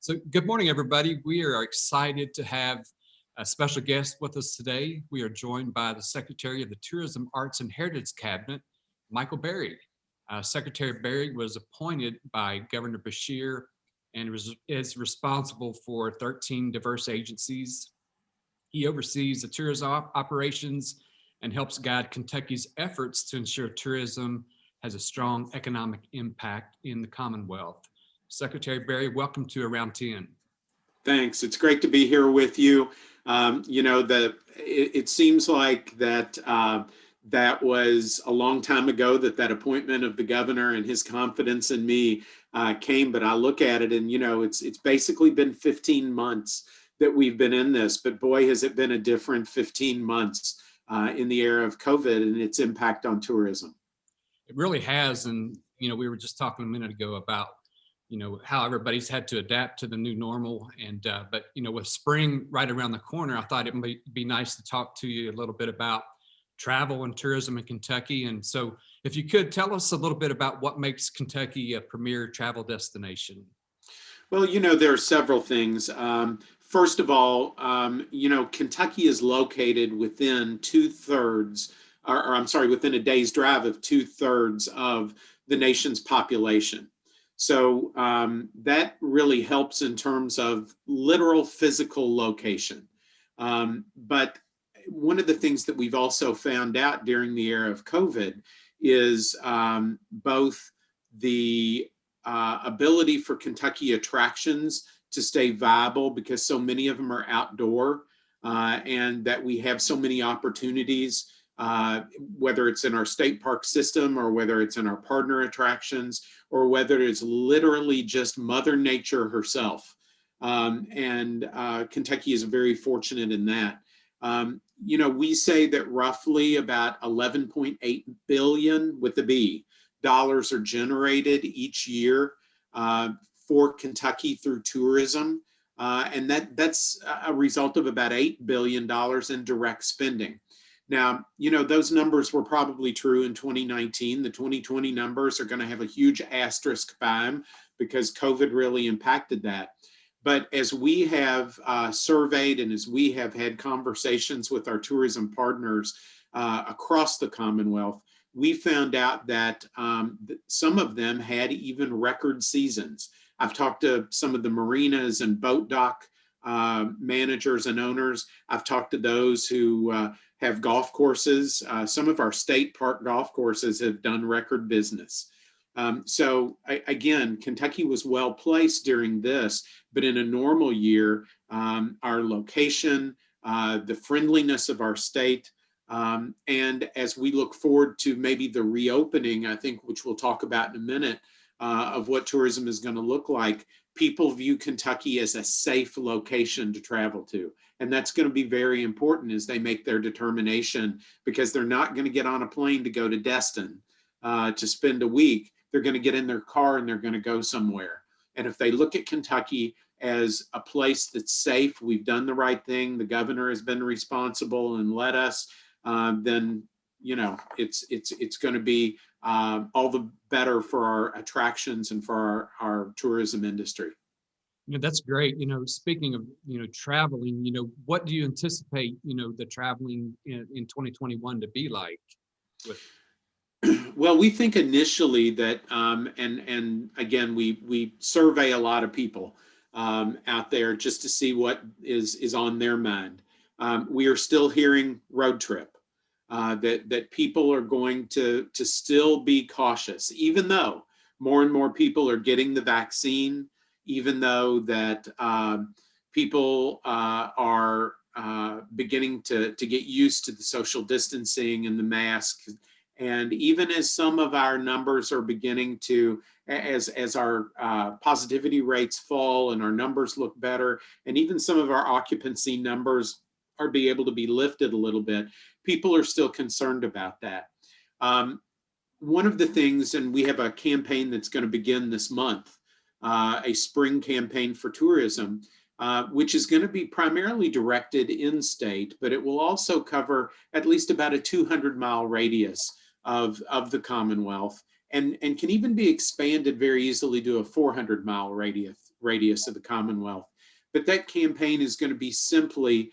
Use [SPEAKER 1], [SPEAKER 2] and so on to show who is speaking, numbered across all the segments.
[SPEAKER 1] So good morning, everybody. We are excited to have a special guest with us today. We are joined by the Secretary of the Tourism, Arts, and Heritage Cabinet, Michael Berry. Secretary Berry was appointed by Governor Beshear and is responsible for 13 diverse agencies. He oversees the tourism operations and helps guide Kentucky's efforts to ensure tourism has a strong economic impact in the Commonwealth. Secretary Berry, welcome to Around 10.
[SPEAKER 2] Thanks. It's great to be here with you. It seems like that that was a long time ago that appointment of the governor and his confidence in me came. But I look at it and, it's basically been 15 months that we've been in this. But boy, has it been a different 15 months in the era of COVID and its impact on tourism.
[SPEAKER 1] It really has. And, we were just talking a minute ago about how everybody's had to adapt to the new normal. And, but, with spring right around the corner, I thought it might be nice to talk to you a little bit about travel and tourism in Kentucky. And so if you could tell us a little bit about what makes Kentucky a premier travel destination.
[SPEAKER 2] Well, there are several things. First of all, Kentucky is located within within a day's drive of 2/3 of the nation's population. So that really helps in terms of literal physical location. But one of the things that we've also found out during the era of COVID is both the ability for Kentucky attractions to stay viable because so many of them are outdoor and that we have so many opportunities, whether it's in our state park system or whether it's in our partner attractions or whether it's literally just Mother Nature herself. Kentucky is very fortunate in that. We say that roughly about 11.8 billion with the B dollars are generated each year for Kentucky through tourism. And that's a result of about $8 billion in direct spending. Now, those numbers were probably true in 2019. The 2020 numbers are going to have a huge asterisk by them because COVID really impacted that. But as we have surveyed and as we have had conversations with our tourism partners across the Commonwealth, we found out that some of them had even record seasons. I've talked to some of the marinas and boat dock managers and owners. I've talked to those who have golf courses. Some of our state park golf courses have done record business. Again, Kentucky was well placed during this, but in a normal year, our location, the friendliness of our state, and as we look forward to maybe the reopening, I think, which we'll talk about in a minute, of what tourism is going to look like, people view Kentucky as a safe location to travel to. And that's going to be very important as they make their determination, because they're not going to get on a plane to go to Destin to spend a week. They're going to get in their car and they're going to go somewhere. And if they look at Kentucky as a place that's safe, we've done the right thing, the governor has been responsible and led us, then it's going to be all the better for our attractions and for our tourism industry.
[SPEAKER 1] That's great. Speaking of, traveling, what do you anticipate, the traveling in 2021 to be like?
[SPEAKER 2] Well, we think initially that, and again, we survey a lot of people out there just to see what is on their mind. We are still hearing road trip, that people are going to still be cautious, even though more and more people are getting the vaccine, even though that people are beginning to get used to the social distancing and the mask. And even as some of our numbers are beginning to, as our positivity rates fall and our numbers look better, and even some of our occupancy numbers are be able to be lifted a little bit, people are still concerned about that. One of the things, and we have a campaign that's going to begin this month, a spring campaign for tourism, which is going to be primarily directed in-state, but it will also cover at least about a 200-mile radius of the Commonwealth, and can even be expanded very easily to a 400-mile radius of the Commonwealth. But that campaign is going to be simply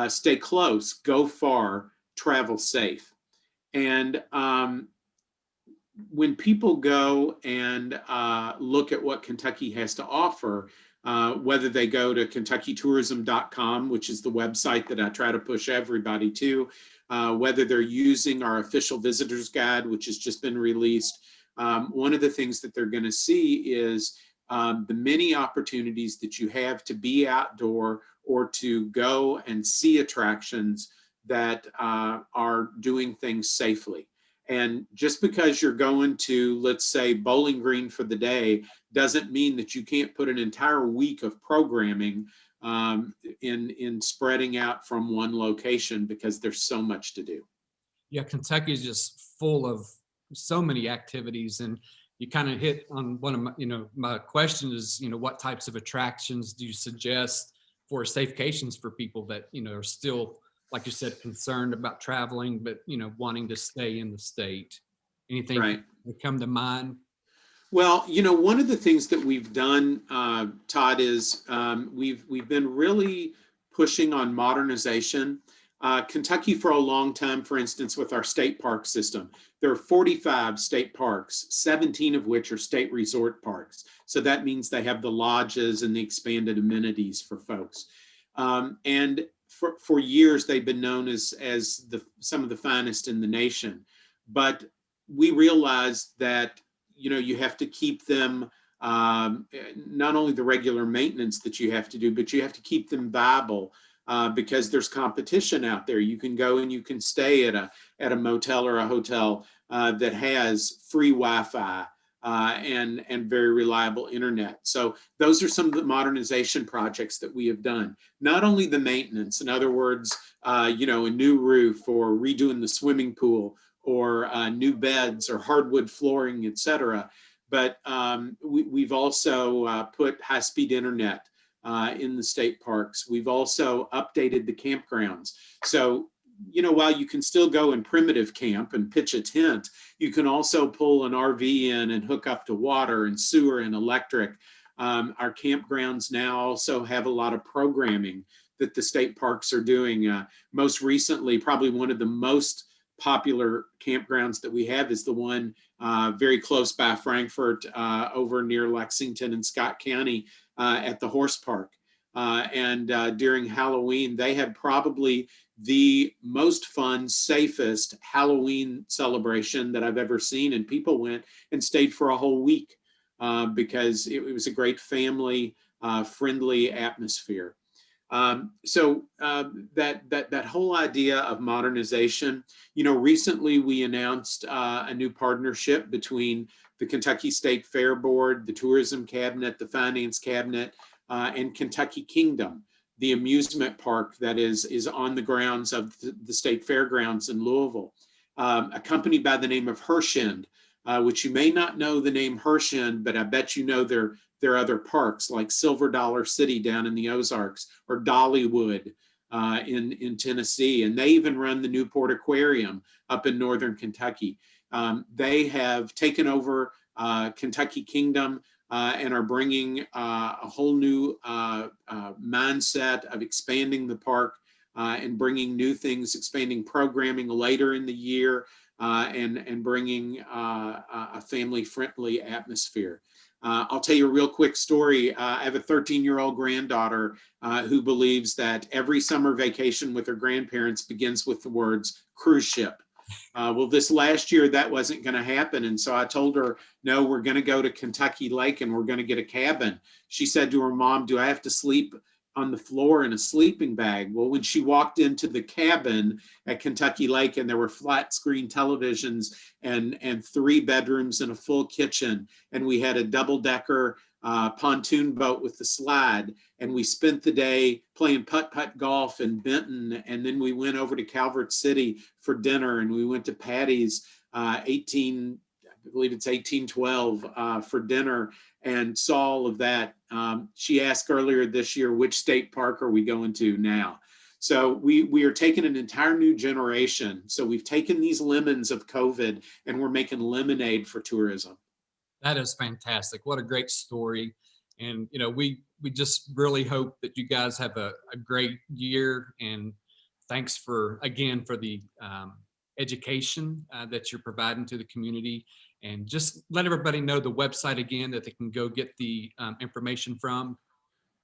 [SPEAKER 2] stay close, go far, travel safe. And when people go and look at what Kentucky has to offer, whether they go to KentuckyTourism.com, which is the website that I try to push everybody to, whether they're using our official visitors guide, which has just been released, one of the things that they're going to see is the many opportunities that you have to be outdoor or to go and see attractions that are doing things safely. And just because you're going to, let's say, Bowling Green for the day, doesn't mean that you can't put an entire week of programming in spreading out from one location, because there's so much to do.
[SPEAKER 1] Yeah, Kentucky is just full of so many activities, and you kind of hit on one of my, my question is, what types of attractions do you suggest for staycations for people that, are still, like you said, concerned about traveling, but, wanting to stay in the state? Anything
[SPEAKER 2] Right.
[SPEAKER 1] that come to mind?
[SPEAKER 2] Well, one of the things that we've done, Todd, is we've been really pushing on modernization. Kentucky, for a long time, for instance, with our state park system, there are 45 state parks, 17 of which are state resort parks. So that means they have the lodges and the expanded amenities for folks. And for years, they've been known as some of the finest in the nation. But we realized that you have to keep them, not only the regular maintenance that you have to do, but you have to keep them viable because there's competition out there. You can go and you can stay at a motel or a hotel that has free Wi-Fi and very reliable internet. So those are some of the modernization projects that we have done. Not only the maintenance, in other words, a new roof or redoing the swimming pool, or new beds or hardwood flooring, et cetera. But we've also put high-speed internet in the state parks. We've also updated the campgrounds. So, while you can still go in primitive camp and pitch a tent, you can also pull an RV in and hook up to water and sewer and electric. Our campgrounds now also have a lot of programming that the state parks are doing. Most recently, probably one of the most popular campgrounds that we have is the one very close by Frankfort, over near Lexington and Scott County at the horse park. And during Halloween, they had probably the most fun, safest Halloween celebration that I've ever seen. And people went and stayed for a whole week because it was a great family friendly atmosphere. So that whole idea of modernization, recently we announced a new partnership between the Kentucky State Fair Board, the Tourism Cabinet, the Finance Cabinet, and Kentucky Kingdom, the amusement park that is on the grounds of the State Fairgrounds in Louisville. A company by the name of Herschend, which you may not know the name Herschend, but I bet you know their other parks like Silver Dollar City down in the Ozarks, or Dollywood in Tennessee. And they even run the Newport Aquarium up in Northern Kentucky. They have taken over Kentucky Kingdom and are bringing a whole new mindset of expanding the park and bringing new things, expanding programming later in the year, and bringing a family-friendly atmosphere. I'll tell you a real quick story. I have a 13-year-old granddaughter who believes that every summer vacation with her grandparents begins with the words cruise ship. Well, this last year that wasn't going to happen. And so I told her, no, we're going to go to Kentucky Lake and we're going to get a cabin. She said to her mom, do I have to sleep on the floor in a sleeping bag? Well, when she walked into the cabin at Kentucky Lake and there were flat screen televisions and 3 bedrooms and a full kitchen, and we had a double-decker pontoon boat with the slide, and we spent the day playing putt-putt golf in Benton, and then we went over to Calvert City for dinner, and we went to Patty's I believe it's 1812 for dinner, and saw all of that. She asked earlier this year, which state park are we going to now? So we are taking an entire new generation. So we've taken these lemons of COVID and we're making lemonade for tourism.
[SPEAKER 1] That is fantastic. What a great story. And, we just really hope that you guys have a great year. And thanks again for the education that you're providing to the community. And just let everybody know the website again that they can go get the information from.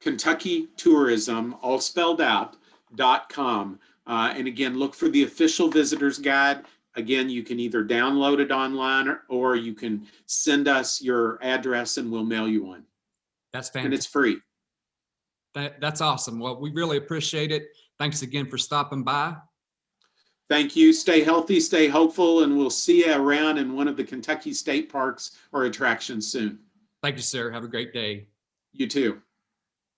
[SPEAKER 2] Kentucky Tourism, all spelled out, .com. And again, look for the official visitor's guide. Again, you can either download it online or you can send us your address and we'll mail you one.
[SPEAKER 1] That's
[SPEAKER 2] And it's
[SPEAKER 1] fantastic.
[SPEAKER 2] free.
[SPEAKER 1] That's awesome. Well, we really appreciate it. Thanks again for stopping by.
[SPEAKER 2] Thank you. Stay healthy, stay hopeful, and we'll see you around in one of the Kentucky state parks or attractions soon.
[SPEAKER 1] Thank you, sir. Have a great day.
[SPEAKER 2] You too.